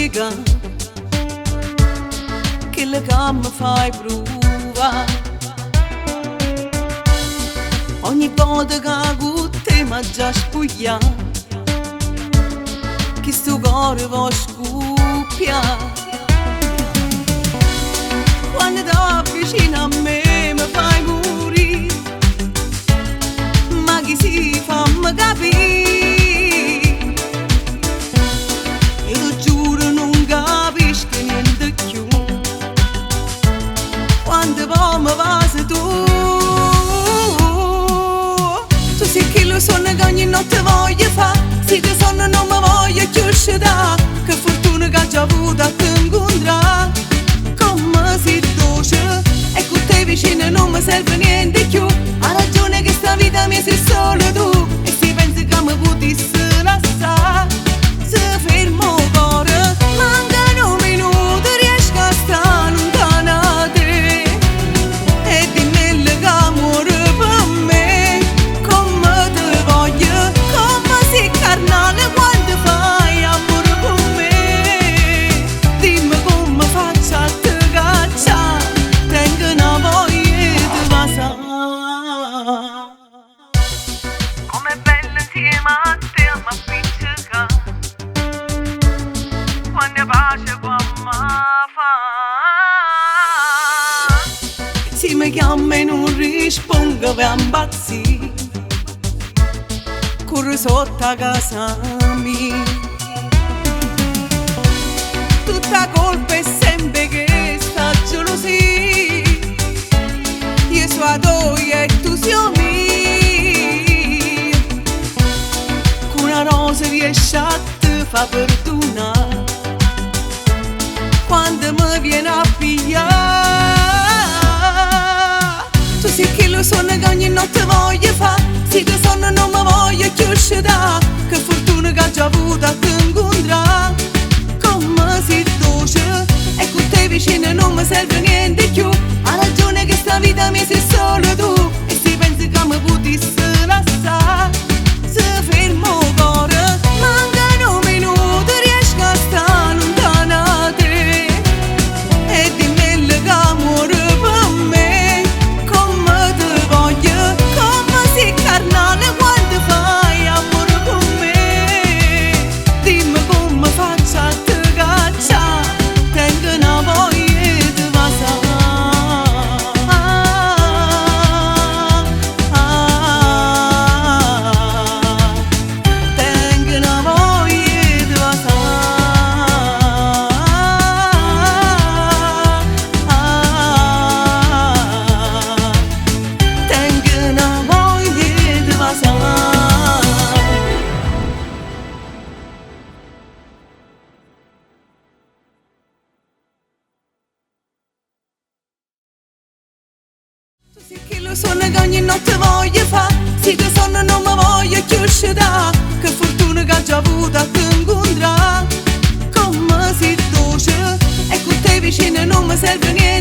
spiega che le gambe fai provare. Ogni volta che con te mi già spogliato, che sto cuore va scoppiare. Quando ti vicino a me mi fai morire, ma chi si fa mi capire? Io ti giuro non capisco niente più, quando poi mi passi tu. Tu sei che lo sonno che ogni notte voglio fare, se che sonno non mi voglio più uscire, che fortuna che ho già avuto a te incontrare. Come si dolce, e con te vicino non mi serve niente più. Ha ragione che sta vita mia sei solo tu, e se pensi che mi potessi lasciare, se fermo il cuore, mancano un minuto, riesco a stare lontana da te. E dimmi che amore per me, come te voglio, come sei carnale quando fai amore per me. Dimmi come faccio a te cacciare, tengo una voglia di passare. Com'è bello insieme a te a m'appiccicare, quando pace qua mi fa. Se mi chiami e non rispondo per impazzire, corro sotto a casa mia. Tutta colpa è sempre che sta gelosia, io sono tua e tu sei mia. Con una rosa riesci a te fa perdonare, quando mi viene a pigliare. Tu sei che lo sonno che ogni notte voglio fare, se che sonno non mi voglio più uscire, che fortuna che ho già avuto a te incontrare. Come si dolce, e con te vicino non mi serve niente più. Ha ragione che sta vita mia sei solo tu, e se pensi che mi potessi lasciare, se fermo il cuore, mancano un minuto, riesco a stare lontana da te. E dimmi che amore per me, come te voglio, come sei carnale quando fai amore per me. Dimmi come faccio a te cacciare, tengo una voglia di passare. Tengo una voglia di passare. Tengo una voglia di passare. Tu sei che lo sonno che ogni notte voglio fare, se che sonno non mi voglio più uscire, che fortuna che ho già avuto a te incontrare. Come si dolce, e con te vicino non mi serve niente